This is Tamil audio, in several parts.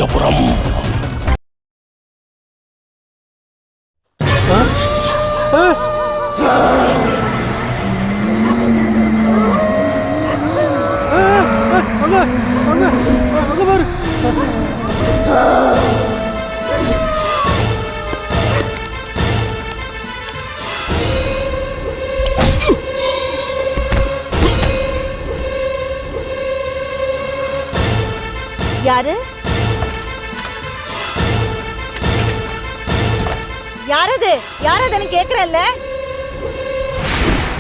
ராயபுரம். யாரு யாரது யாரதுன்னு கேக்குறல்ல.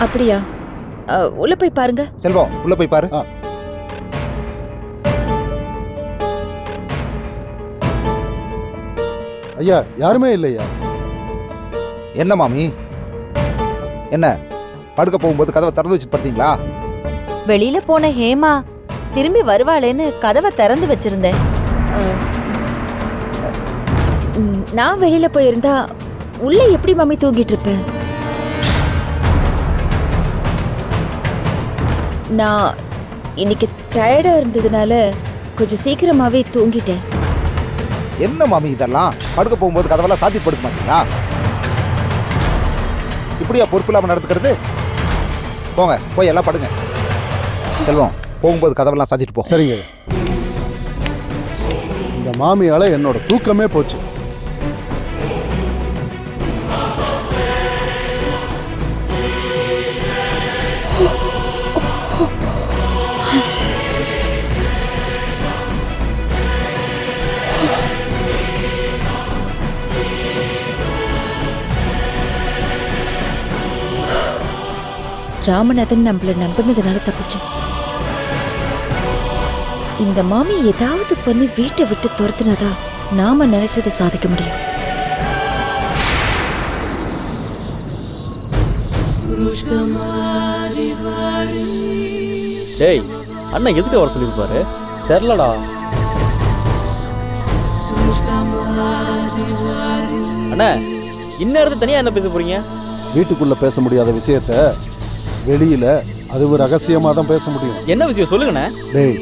அப்படியா? உள்ள போய் பாருங்க. செல்வம், உள்ள போய் பாரு. ஐயா, யாருமே இல்லையா? என்ன மாமி, என்ன படுக்க போகும்போது கதவை திறந்து வச்சுட்டு படுத்தீங்களா? வெளியில போன ஹேமா திரும்பி வருவாளேன்னு கதவை திறந்து வச்சிருந்தேன். நான் வெளியில போயிருந்தா உள்ள எப்படி மாமி தூங்கிட்டு இருப்பேன்? நான் இன்னைக்கு டயர்டா இருந்ததுனால கொஞ்சம் சீக்கிரமாவே தூங்கிட்டேன். என்ன மாமி இதெல்லாம்? படுக்க போகும்போது கதவெல்லாம் சாத்தி படுக்க மாட்டீங்களா? இப்படியா பொறுப்பு இல்லாம நடந்துக்கிறது? போங்க, போய் எல்லாம் படுங்க. செல்வம், போகும்போது கதவெல்லாம் சாத்திட்டு போ. சரிங்க. இந்த மாமியால என்னோட தூக்கமே போச்சு. ராமநாதன் நம்மள நம்பினதுனால தப்பிச்சோம். இந்த மாமி ஏதாவது பண்ணி வீட்டை விட்டு துரத்துனாதான் நாம நினைச்சதை சாதிக்க முடியும். டேய், அண்ணன் எதுக்கு வர சொல்லியிருப்பாரு? தெரிலடா. அண்ணா, இந்நேரத்தை தனியா என்ன பேச போறீங்க? வீட்டுக்குள்ள பேச முடியாத விஷயத்த வெளியில அது ஒரு ரகசியமா தான் பேச முடியும். என்ன விஷயம் சொல்லுங்கண்ணே. டேய்,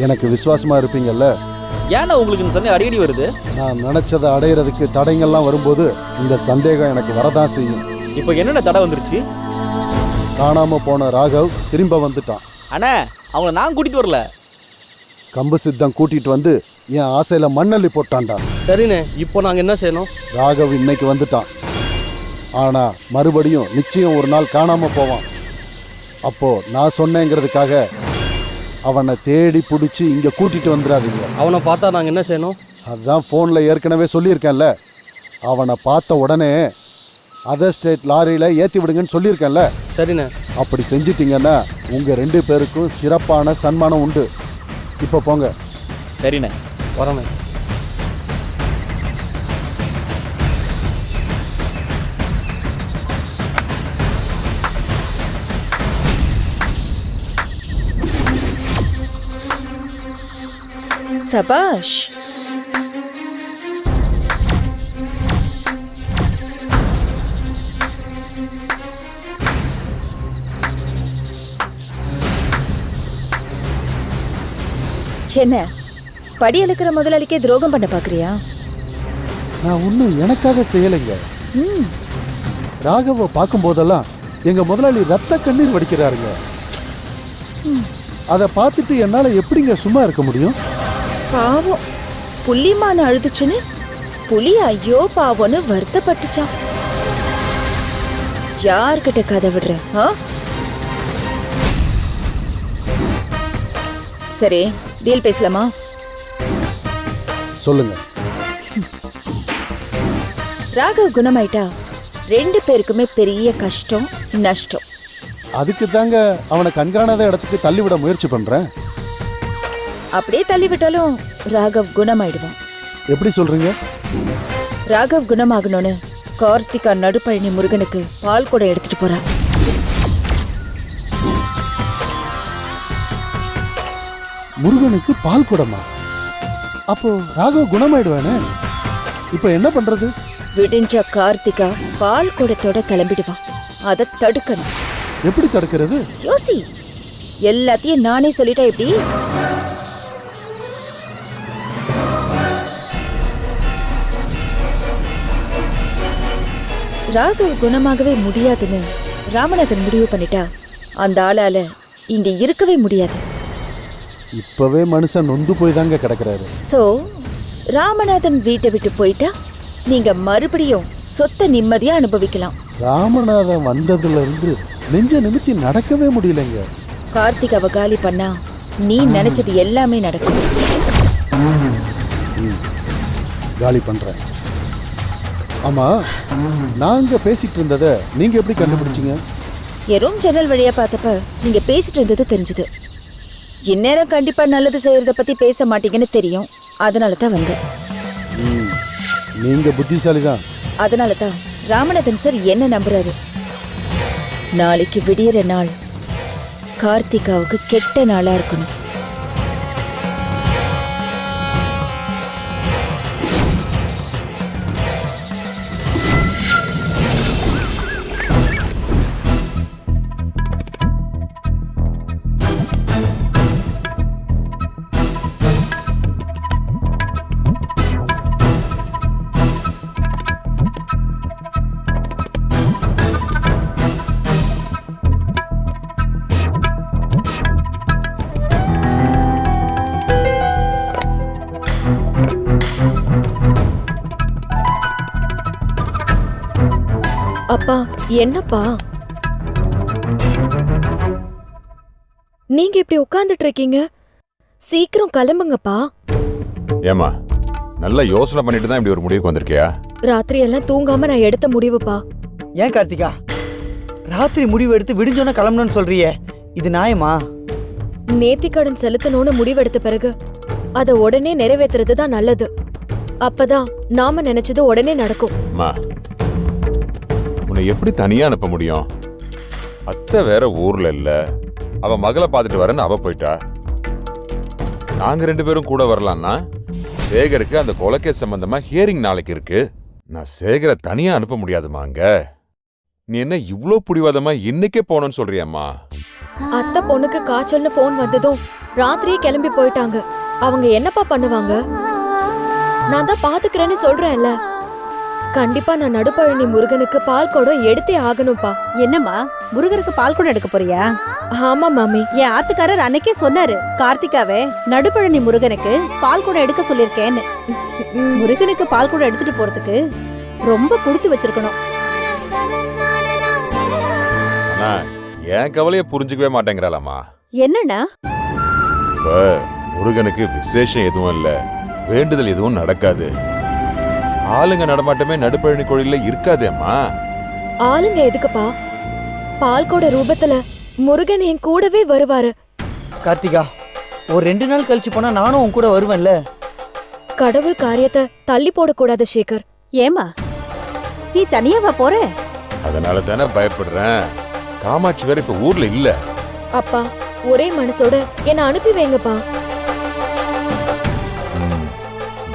எனக்கு விசுவாசமா இருப்பீங்கல்ல? ஏன்னா உங்களுக்கு இந்த சந்தேகம் அடிக்கடி வருது? நான் நினைச்சதை அடையிறதுக்கு தடைங்கள்லாம் வரும்போது இந்த சந்தேகம் எனக்கு வரதான் செய்யும். இப்போ என்னென்ன தடை வந்துருச்சு? காணாம போன ராகவ் திரும்ப வந்துட்டான். அண்ணா, அவங்கள நான் கூட்டிட்டு வரல. கம்பு சித்தம் கூட்டிட்டு வந்து என் ஆசையில மண்ணள்ளி போட்டான்டா. சரிண்ணே, இப்போ நாங்க என்ன செய்யணும்? ராகவ் இன்னைக்கு வந்துட்டான். ஆனா மறுபடியும் நிச்சயம் ஒரு நாள் காணாம போவான். அப்போ நான் சொன்னேங்கிறதுக்காக அவனை தேடி பிடிச்சி இங்க கூட்டிட்டு வந்துடாதீங்க. அவனை பார்த்தா நாங்க என்ன செய்யணும்? அதான் ஃபோனில் ஏற்கனவே சொல்லியிருக்கேன்ல. அவனை பார்த்த உடனே அதர் ஸ்டேட் லாரியில் ஏற்றி விடுங்கன்னு சொல்லியிருக்கேன்ல. சரிண்ணே. அப்படி செஞ்சிட்டிங்கன்னா உங்கள் 2 பேருக்கும் சிறப்பான சன்மானம் உண்டு. இப்போ போங்க. சரிண்ணே, வரண்ணே. சபாஷ். என்ன படி அழுக்கிற முதலாளிக்கே துரோகம் பண்ண பாக்குறியா? நான் ஒன்றும் எனக்காக செய்யலைங்க. ராகவை பார்க்கும் போதெல்லாம் எங்க முதலாளி ரத்த கண்ணீர் வடிக்கிறாருங்க. அதை பார்த்துட்டு என்னால எப்படிங்க சும்மா இருக்க முடியும்? பாவம், புள்ளிமான அழுதுச்சுன்னு புலி ஐயோ பாவம்னு வருத்தப்பட்டுச்சான். யார்கிட்ட கதை விடுற? சரி, டீல் பேசலாமா? சொல்லுங்க. ராகவ் குணமாயிட்டா 2 பேருக்குமே பெரிய கஷ்டம் நஷ்டம். அதுக்கு தாங்க அவனை கண்காணாத இடத்துக்கு தள்ளிவிட முயற்சி பண்றேன். அப்படியே தள்ளிவிட்டாலும் ராகவ் குணமாயிடுவான். எப்படி சொல்றீங்க? ராகவ் குணமாகணும்னு கார்த்திகா நடுப்பழனி முருகனுக்கு பால் கூட எடுத்துட்டு போறா. முருகனுக்கு பால் குடமா? அப்போ ராகவ் குணமாயிடுவானே. இப்ப என்ன பண்றது? விடிஞ்ச கார்த்திகா பால் குடத்தோட கிளம்பிடுவான். அதை தடுக்கணும். எப்படி தடுக்கிறது? யோசி. எல்லாத்தையும் நானே சொல்லிட்டா எப்படி? ராகவ் குணமாகவே முடியாதுன்னு ராமநாதன் முடிவு பண்ணிட்டா அந்த ஆளால இங்க இருக்கவே முடியாது. இப்பவே மனுஷன் நொந்து போய் தாங்க கிடக்குறாரு. சோ ராமநாதன் வீட்டை விட்டு போயிட்டா நீங்க மறுபடியும் சொத்தை நிம்மதியா அனுபவிக்கலாம். ராமநாதன் வந்ததுல இருந்து நெஞ்ச நிமித்தி நடக்கவே முடியலங்க. கார்த்திகாவை காலி பண்ணா நீ நினைச்சது எல்லாமே நடக்கும். காலி பண்றேன். ஆமா, நாங்க பேசிட்டு இருந்ததை நீங்க எப்படி கண்டுபிடிச்சீங்க? என் ரூம் ஜன்னல் வழியா பார்த்தப்ப நீங்க பேசிட்டு இருந்தது தெரிஞ்சது. இந்நேரம் கண்டிப்பா நல்லது செய்யறத பத்தி பேச மாட்டீங்கன்னு தெரியும். அதனாலதான் வந்தேன். நீங்க புத்திசாலி தான். அதனாலதான் ராமநாதன் சார் என்ன நம்புறாரு. நாளைக்கு விடியற நாள் கார்த்திகாவுக்கு கெட்ட நாளா இருக்கணும். அப்பா, என்னப்பா நீங்க இப்படி உட்கார்ந்துட்டு இருக்கீங்க? சீக்கிரம் கிளம்புங்கப்பா. ஏமா, நல்லா யோசனை பண்ணிட்டு தான் இப்படி ஒரு முடிவுக்கு வந்திருக்கியா? ராத்திரி எல்லாம் தூங்காம நான் எடுத்த முடிவுப்பா. ஏன் கார்த்திகா, ராத்திரி முடிவு எடுத்து விடிஞ்சோன்னா கிளம்பணும்னு சொல்றியே, இது நியாயமா? நேத்திக்கடன் செலுத்தணும்னு முடிவெடுத்த பிறகு அதை உடனே நிறைவேத்துறது தான் நல்லது. அப்பதான் நாம நினைச்சது உடனே நடக்கும். அம்மா, உன்னை எப்படி தனியா அனுப்ப முடியும்? அத்தை வேற ஊர்ல இல்ல, அவ மகளை பார்த்துட்டு வரேன்னு அவ போயிட்டா. நாங்க 2 பேரும் கூட வரலான்னா சேகருக்கு அந்த கொலைக்கேஸ் சம்பந்தமா ஹியரிங் நாளைக்கு இருக்கு. நான் சேகரை தனியா அனுப்ப முடியாதுமா. அங்க நீ என்ன இவ்ளோ புடிவாதமா இன்னைக்கே போனோன்னு சொல்றியம்மா? அத்தை பொண்ணுக்கு காய்ச்சல்னு போன் வந்ததும் ராத்திரியே கிளம்பி போயிட்டாங்க. அவங்க என்னப்பா பண்ணுவாங்க? நான் தான் பாத்துக்கிறேன்னு சொல்றேன்ல. கண்டிப்பா நான் நடுப்பழனி முருகனுக்கு பால் குடம் எடுத்தே ஆகணும்பா. என்னம்மா, முருகருக்கு பால் கூட எடுக்க போறியா? ஆமா மாமி. என் ஆத்துக்காரர் அன்னைக்கே சொன்னாரு, கார்த்திகாவே நடுப்பழனி முருகனுக்கு பால் கூட எடுக்க சொல்லிருக்கேன்னு. முருகனுக்கு பால் கூட எடுத்துட்டு போறதுக்கு ரொம்ப கொடுத்து வச்சிருக்கணும். ஆனா என் கவலைய புரிஞ்சுக்கவே மாட்டேங்கிறாளாமா. என்னன்னா, இப்ப முருகனுக்கு விசேஷம் எதுவும் இல்ல, வேண்டுதல் எதுவும் நடக்காது. ஆளுங்க நடமாட்டமே நடுப்பழனி கோயில்ல இருக்காதேம்மா. ஆளுங்க எதுக்குப்பா? பால் கூட ரூபத்துல முருகன் என் கூடவே வருவாரு. கார்த்திகா, ஒரு 2 நாள் கழிச்சு போனா நானும் உன் கூட வருவேன்ல. கடவுள் காரியத்தை தள்ளி போடக்கூடாது சேகர். ஏமா நீ தனியாவா போற? அதனால தானே பயப்படுறேன். காமாட்சி வேற இப்ப ஊர்ல இல்ல. அப்பா, ஒரே மனசோட என்ன அனுப்பி வைங்கப்பா.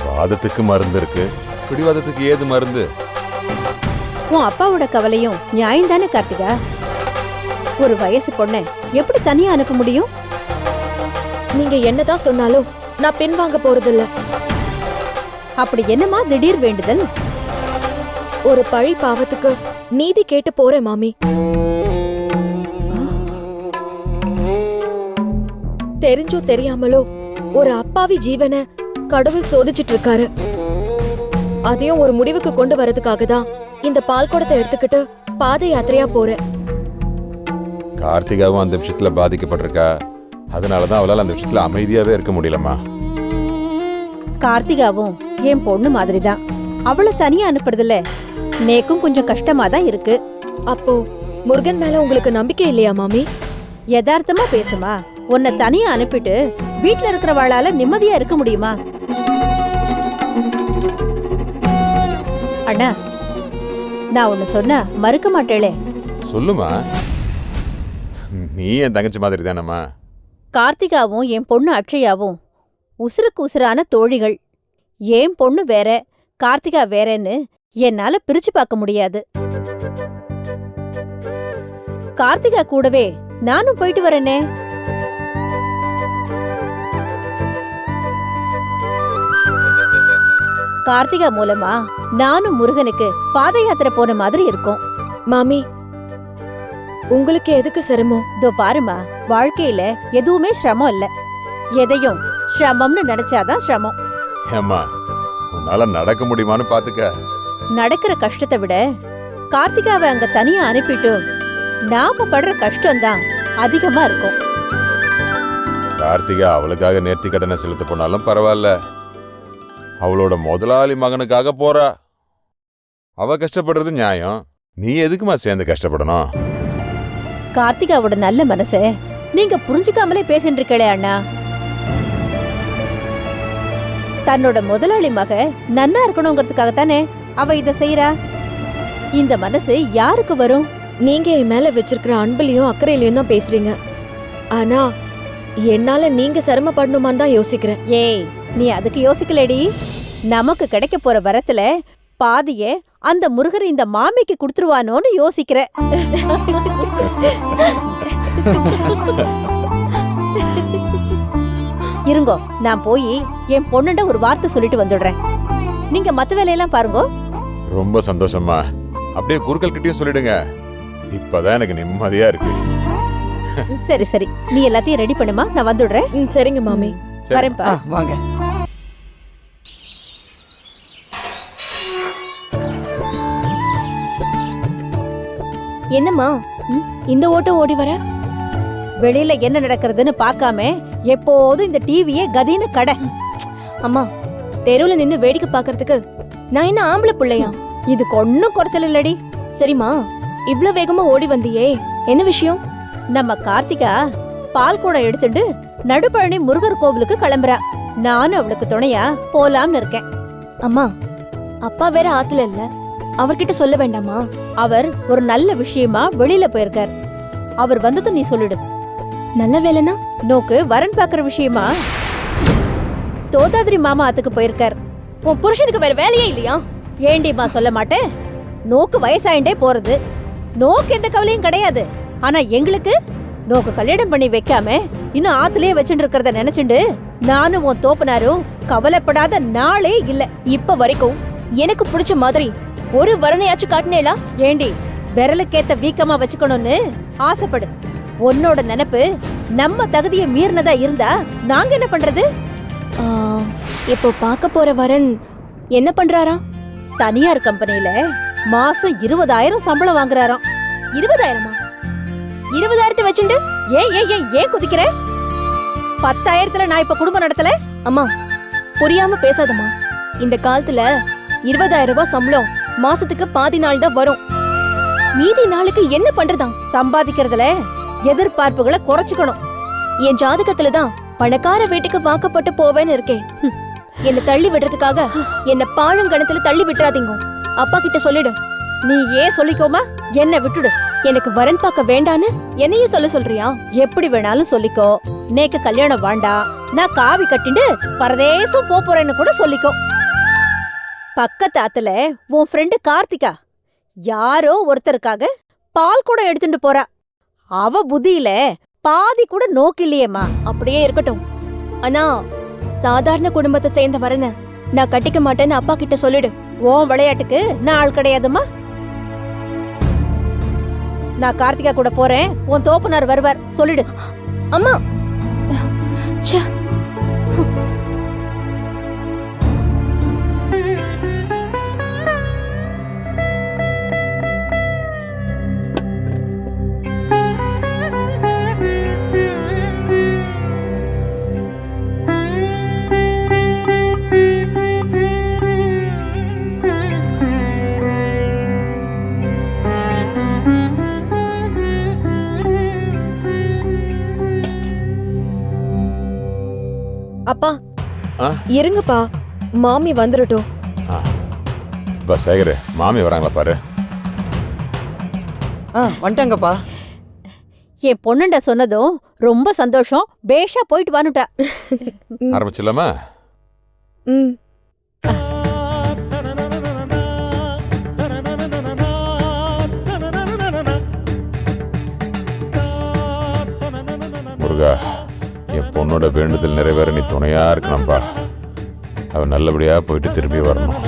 வாதத்துக்கு மருந்து இருக்கு, பிடிவாதத்துக்கு ஏது மருந்து? உன் அப்பாவோட கவலையும் நியாயம் தானே கார்த்திகா? ஒரு வயசு பொண்ண எப்படி தனியா அனுப்ப முடியும்? நீங்க என்னதான் சொன்னாலும் நான் பின்வாங்க போறதில்ல. அப்படி என்னமா திடீர் வேண்டுதல்? ஒரு பழி பாவத்துக்கு நீதி கேட்டு போறேன் மாமி. தெரிஞ்சோ தெரியாமலோ ஒரு அப்பாவி ஜீவனை கடவுள் சோதிச்சுட்டு இருக்காரு. அதையும் ஒரு முடிவுக்கு கொண்டு வரதுக்காக தான் இந்த பால் குடத்தை எடுத்துக்கிட்டு பாத யாத்திரையா போறேன். கார்த்திகாவும் அந்த விஷயத்துல பாதிக்கப்பட்டிருக்கா. அதனாலதான் அவளால் அந்த விஷயத்துல அமைதியாவே இருக்க முடியலம்மா. கார்த்திகாவும் என் பொண்ணு மாதிரிதான். அவளை தனியா அனுப்புறதுல நேக்கும் கொஞ்சம் கஷ்டமா தான் இருக்கு. அப்போ முருகன் மேல உங்களுக்கு நம்பிக்கை இல்லையா மாமி? யதார்த்தமா பேசுமா. உன்னை தனியா அனுப்பிட்டு வீட்டுல இருக்கிறவாளால நிம்மதியா இருக்க முடியுமா? அண்ணா, நான் ஒன்னு சொன்னா மறுக்க மாட்டேளே. சொல்லுமா, நீ என் தங்கச்சி மாதிரி தானம்மா. கார்த்திகாவும் என் பொண்ணு அக்ஷயாவும் உசுருக்கு உசுரான தோழிகள். என் பொண்ணு வேற, கார்த்திகா வேறன்னு என்னால பிரிச்சு பார்க்க முடியாது. கார்த்திகா கூடவே நானும் போயிட்டு வரேனே. கார்த்திகா மூலமா நானும் முருகனுக்கு பாத யாத்திரை போன மாதிரி இருக்கும். மாமி உங்களுக்கு எதுக்கு சிரமம்? இதோ பாருமா, வாழ்க்கையில எதுவுமே சிரமம் இல்ல, எதையும் சிரமம்னு நினைச்சாதான் சிரமம். ஏம்மா உன்னால நடக்க முடியுமான்னு பாத்துக்க. நடக்கிற கஷ்டத்தை விட கார்த்திகாவை அங்க தனியா அனுப்பிட்டு நாம படுற கஷ்டம்தான் அதிகமா இருக்கும். கார்த்திகா அவளுக்காக நேர்த்தி கடனை செலுத்த போனாலும் பரவாயில்ல, அவளோட முதலாளி மகனுக்காக போறா. அவ கஷ்டப்படுறது நியாயம், நீ எதுக்குமா சேர்ந்து கஷ்டப்படணும்? கார்த்திகாவோட நல்ல மனச நீங்க புரிஞ்சுக்காமலே பேசிட்டு இருக்கலே அண்ணா. தன்னோட முதலாளி மக நன்னா இருக்கணுங்கிறதுக்காகத்தானே அவ இத செய்யறா. இந்த மனசு யாருக்கு வரும்? நீங்க என் மேல வச்சிருக்கிற அன்புலயும் அக்கறையிலயும் தான் பேசுறீங்க. ஆனா என்னால நீங்க சிரமப்படணுமான்னு தான் யோசிக்கிறேன். ஏய், நீ அதுக்கு யோசிக்கலடி. நமக்கு கிடைக்க போற வரத்துல பாதிய அந்த முருகர் இந்த மாமிக்கு கொடுத்துருவானோன்னு யோசிக்கிற. இருங்கோ, நான் போய் என் பொண்ணுண்ட ஒரு வார்த்தை சொல்லிட்டு வந்துடுறேன். நீங்க மத்த வேலையெல்லாம் பாருங்க. ரொம்ப சந்தோஷமா. அப்படியே குருக்கள் கிட்டயும் சொல்லிடுங்க, இப்பதான் எனக்கு நிம்மதியா இருக்கு. சரி சரி, நீ எல்லாத்தையும் ரெடி பண்ணுமா, நான் வந்துடுறேன். சரிங்க மாமி. சரி. வரேன்ப்பா. வாங்க. என்னம்மா இந்த ஓட்டம் ஓடி வர? வெளியில என்ன நடக்கிறதுன்னு பார்க்காம எப்போதும் இந்த டிவியே கதின்னு கடை. அம்மா தெருவுல நின்னு வேடிக்கை பாக்குறதுக்கு நான் என்ன ஆம்பளை பிள்ளையா? இதுக்கு ஒன்னும் குறைச்சல் இல்லடி. சரிம்மா, இவ்ளோ வேகமா ஓடி வந்தியே, என்ன விஷயம்? நம்ம கார்த்திகா பால் குடம் எடுத்துட்டு நடுப்பழனி முருகர் கோவிலுக்கு கிளம்புறா. நானும் அவளுக்கு துணையா போலாம்னு இருக்கேன். அம்மா அப்பா வேற ஆத்துல இல்ல, அவர்கிட்ட சொல்ல வேண்டாமா? அவர் ஒரு நல்ல விஷயமா வெளியில போயிருக்கார். அவர் வந்ததும் நீ சொல்லிடு. நல்ல வேலைனா? நோக்கு வரன் பாக்குற விஷயமா தோதாதிரி மாமா ஆத்துக்கு போயிருக்கார். உன் புருஷனுக்கு வேற வேலையே இல்லையா? ஏண்டிமா சொல்ல மாட்டேன். நோக்கு வயசாயிண்டே போறது, நோக்கு எந்த கவலையும் கிடையாது. ஆனா எங்களுக்கு நோக்கு கல்யாணம் பண்ணி வைக்காம இன்னும் ஆத்துலயே வச்சுட்டு இருக்கிறத நினைச்சுண்டு நானும் உன் தோப்பனாரும் கவலைப்படாத நாளே இல்ல. இப்ப வரைக்கும் எனக்கு பிடிச்ச மாதிரி ஒரு வரணையாச்சும் காட்டினேலா? ஏண்டி விரலுக்கேத்த வீக்கமா வச்சுக்கணும்னு ஆசைப்படு. உன்னோட நினைப்பு நம்ம தகுதியை மீறினதா இருந்தா நாங்க என்ன பண்றது? இப்போ பார்க்க போற வரன் என்ன பண்றாரா? தனியார் கம்பெனில மாசம் 20,000 சம்பளம் வாங்குறாராம். 20,000மா? 20,000 வச்சுண்டு ஏன் குதிக்கிற? 10,000த்துல நான் இப்ப குடும்பம் நடத்தல. அம்மா புரியாம பேசாதம்மா. இந்த காலத்துல 20,000 ரூபாய் சம்பளம் மாசத்துக்கு பாதி நாள் தான் வரும். மீதி நாளுக்கு என்ன பண்றதா? சம்பாதிக்கிறதுல எதிர்பார்ப்புகளை குறைச்சுக்கணும். என் ஜாதகத்துல தான் பணக்கார வீட்டுக்கு வாக்கப்பட்டு போவேன்னு இருக்கேன். என்ன தள்ளி விடுறதுக்காக என்ன பாழங்கணத்துல தள்ளி விட்டுறாதீங்க. அப்பா கிட்ட சொல்லிடு. நீ ஏன் சொல்லிக்கோமா, என்ன விட்டுடு. எனக்கு வரன் பார்க்க வேண்டான்னு என்னையே சொல்றியா? எப்படி வேணாலும் சொல்லிக்கோ. நேக்கு கல்யாணம் வேண்டாம், நான் காவி கட்டிண்டு பரதேசம் போறேன்னு கூட சொல்லிக்கோ. பக்கத்து ஆத்துல உன் ஃப்ரெண்டு கார்த்திகா யாரோ ஒருத்தருக்காக பால் கூட எடுத்துட்டு போறா. அவ புத்தியில பாதி கூட நோக்கில்லையேம்மா. அப்படியே இருக்கட்டும். ஆனா சாதாரண குடும்பத்தை சேர்ந்த வரன நான் கட்டிக்க மாட்டேன்னு அப்பா கிட்ட சொல்லிடு. உன் விளையாட்டுக்கு நான் ஆள் கிடையாதுமா. நான் கார்த்திகா கூட போறேன், உன் தோப்புனார் வருவார், சொல்லிடு. அம்மா ச்சே. அப்பா இருங்கப்பா, மாமி வந்துடட்டும். சேகர் மாமி வராங்களா பாரு. வந்துட்டாங்கப்பா. என் பொண்ணுண்ட சொன்னதும் ரொம்ப சந்தோஷம். பேஷா போயிட்டு வானுட்டா. ஆரம்பிச்சிடலாமா? முருகா, என் பொண்ணோட வேண்டுதல் நிறைவேற நீ துணையா இருக்கணும்பா. அவ நல்லபடியா போயிட்டு திரும்பி வரணும்.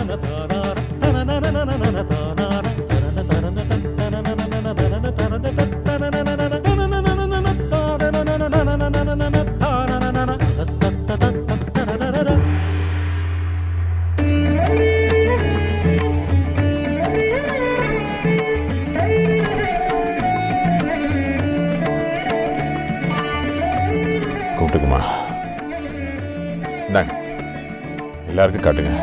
கூப்பிட்டுக்குமா? இந்தாங்க, எல்லாருக்கும் காட்டுங்க.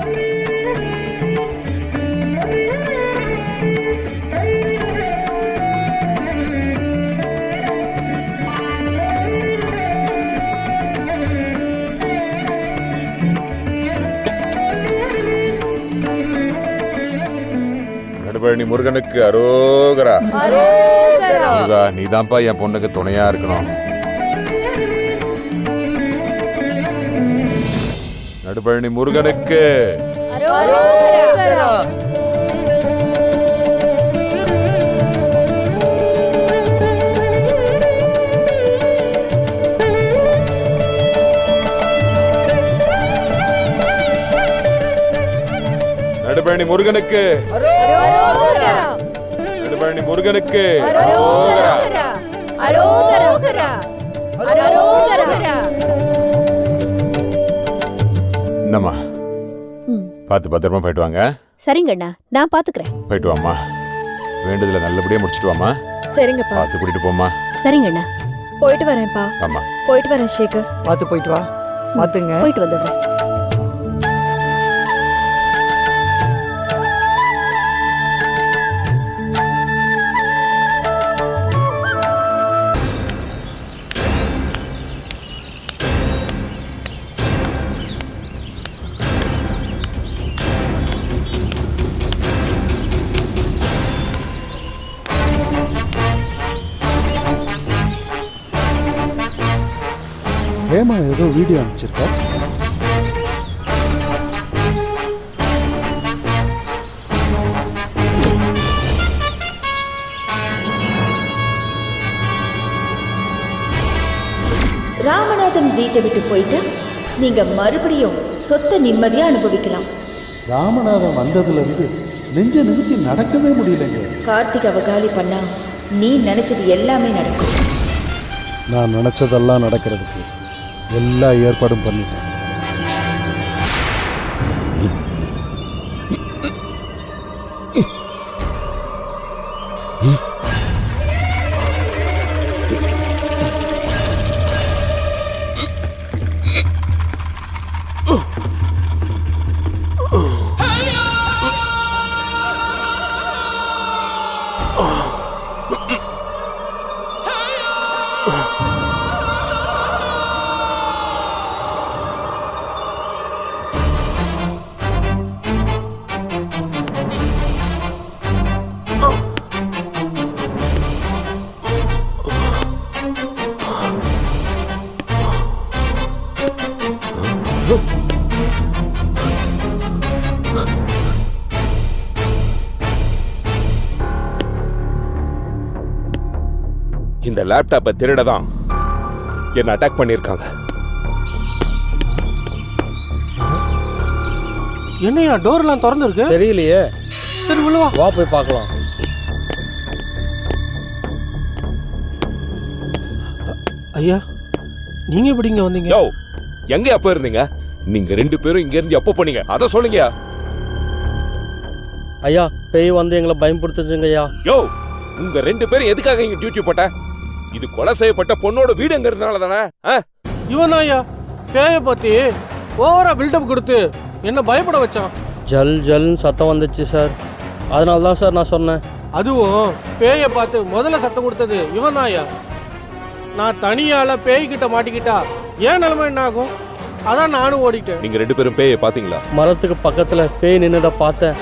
நடுபழனி முருகனுக்கு அரோகரா. முருகா, நீதான்ப்பா என் பொண்ணுக்கு துணையா இருக்கணும். நடுபழனி முருகனுக்கு நடுபழனி முருகனுக்கு நடுபழனி முருகனுக்கு என்னம்மா, பார்த்து பத்திரமா போயிட்டு வாங்க. சரிங்கண்ணா, நான் பாத்துக்கிறேன். போயிட்டு வாம்மா. வேண்டுதல நல்லபடியா முடிச்சிட்டு வாம்மா. சரிங்கப்பா. பார்த்து கூட்டிட்டு போம்மா. சரிங்கண்ணா, போயிட்டு வரேன்ப்பா. ஆமா, போயிட்டு வரேன் சேகர். பார்த்து போயிட்டு வா. பார்த்துங்க. போயிட்டு வந்துடுறேன். ஏமா ஏதோ வீடியோ அனுப்பிச்சிருக்க? ராமநாதன் வீட்டை விட்டு போயிட்டு நீங்க மறுபடியும் சொத்தை நிம்மதியா அனுபவிக்கலாம். ராமநாதன் வந்ததுல இருந்து நெஞ்ச நிமித்தி நடக்கவே முடியலங்க. கார்த்திகாவை காலி பண்ணா நீ நினைச்சது எல்லாமே நடக்கும். நான் நினைச்சதெல்லாம் நடக்கிறதுக்கு எல்லா ஏற்பாடும் பண்ணிட்டேன். இந்த லேப்டாப்பை திருடதான் என்ன அட்டாக் பண்ணிருக்காங்க. என்னையா டோர்லாம் திறந்து இருக்கு? தெரியலையே. சரி உள்ள வா போய் பார்க்கலாம். ஐயா, நீங்க எப்படி இங்க வந்தீங்க? யோ, எங்கயா போயிருந்தீங்க? நீங்க ரெண்டு பேரும் இங்க இருந்து எப்போ போனீங்க அத சொல்லுங்க. ஐயா, பேய் வந்து எங்களை பயன்படுத்துச்சுங்க ஐயா. யோ, உங்க ரெண்டு பேரும் எதுக்காக இங்க டியூட்டி போட்ட? இது கொலை செய்யப்பட்ட பொண்ணோட வீடுங்கிறதுனால தானே? இவன் ஐயா பேய பத்தி ஓவரா பில்டப் கொடுத்து என்ன பயப்பட வச்சான். ஜல் ஜல்னு சத்தம் வந்துச்சு சார், அதனால தான் சார் நான் சொன்னேன். அதுவும் பேயை பார்த்து முதல்ல சத்தம் கொடுத்தது இவன் தான் ஐயா. நான் தனியால பேய்கிட்ட மாட்டிக்கிட்டா ஏன் நிலைமை என்ன ஆகும்? அதான் நானும் ஓடிட்டேன். நீங்க ரெண்டு பேரும் பேயை பாத்தீங்களா? மரத்துக்கு பக்கத்துல பேய் நின்னுத பார்த்தேன்.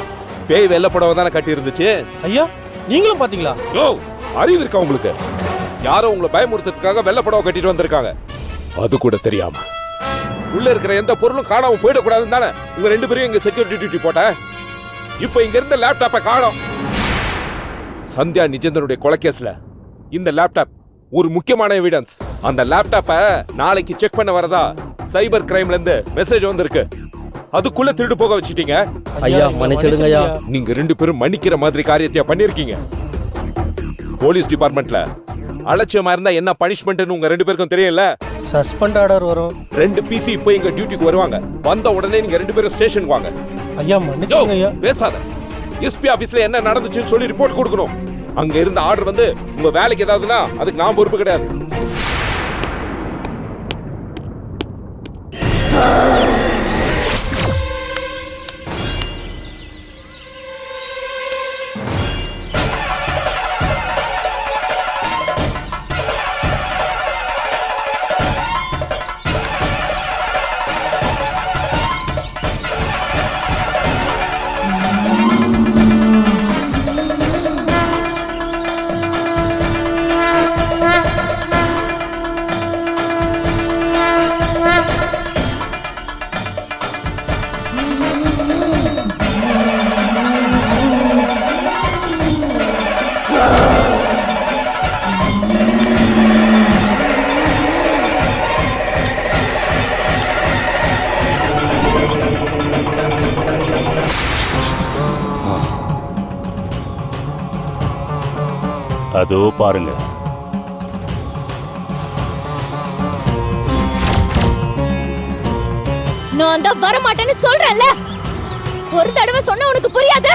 பேய் வெள்ளை புடவை தானே கட்டி இருந்துச்சு. ஐயா, நீங்களும் பாத்தீங்களா? யோ, அறிவு இருக்கா உங்களுக்கு? யாரோ உங்களை பயமுறுத்துறதுக்காக வெள்ளை புடவை கட்டிட்டு வந்திருக்காங்க. அது கூட தெரியாம உள்ள இருக்கிற எந்த பொருளும் காணாம போயிடக்கூடாதுன்னு தானே உங்க ரெண்டு பேரும் இங்க செக்யூரிட்டி டியூட்டி போட்டேன். இப்ப இங்க இருந்த லேப்டாப்பை காணோம். சந்தியா நிஜேந்தனுடைய கொலைகேஸ்ல இந்த லேப்டாப் ஒரு முக்கியமான எவிடன்ஸ். அந்த லேப்டாப்பை நாளைக்கு செக் பண்ண வரதா சைபர் கிரைம்ல இருந்து மெசேஜ் வந்திருக்கு. அதுக்குள்ள திருடு போக வச்சிட்டீங்க. ஐயா மன்னிச்சிடுங்க ஐயா. நீங்க 2 பேரும் மன்னிக்கிற மாதிரி காரியத்தை பண்ணிருக்கீங்க. போலீஸ் டிபார்ட்மெண்ட்ல அலட்சியமா இருந்தா என்ன பனிஷ்மெண்ட்னு உங்க 2 பேருக்கும் தெரியல. சஸ்பெண்ட் ஆர்டர் வரும். 2 பிசி இப்போ எங்க டியூட்டிக்கு வருவாங்க. வந்த உடனே நீங்க 2 பேரும் ஸ்டேஷனுக்கு வாங்க. ஐயா மன்னிச்சுங்க ஐயா. பேசாத. எஸ்பி ஆபீஸ்ல என்ன நடந்துச்சுன்னு சொல்லி ரிப்போர்ட் கொடுக்கணும். அங்க இருந்த ஆர்டர் வந்து உங்க வேலைக்கு ஏதாவதுன்னா அதுக்கு நான் பொறுப்பு கிடையாது. அதோ பாருங்க. நான் தான் வர மாட்டேன்னு சொல்றேன்ல. ஒரு தடவை சொன்னா உனக்கு புரியாது.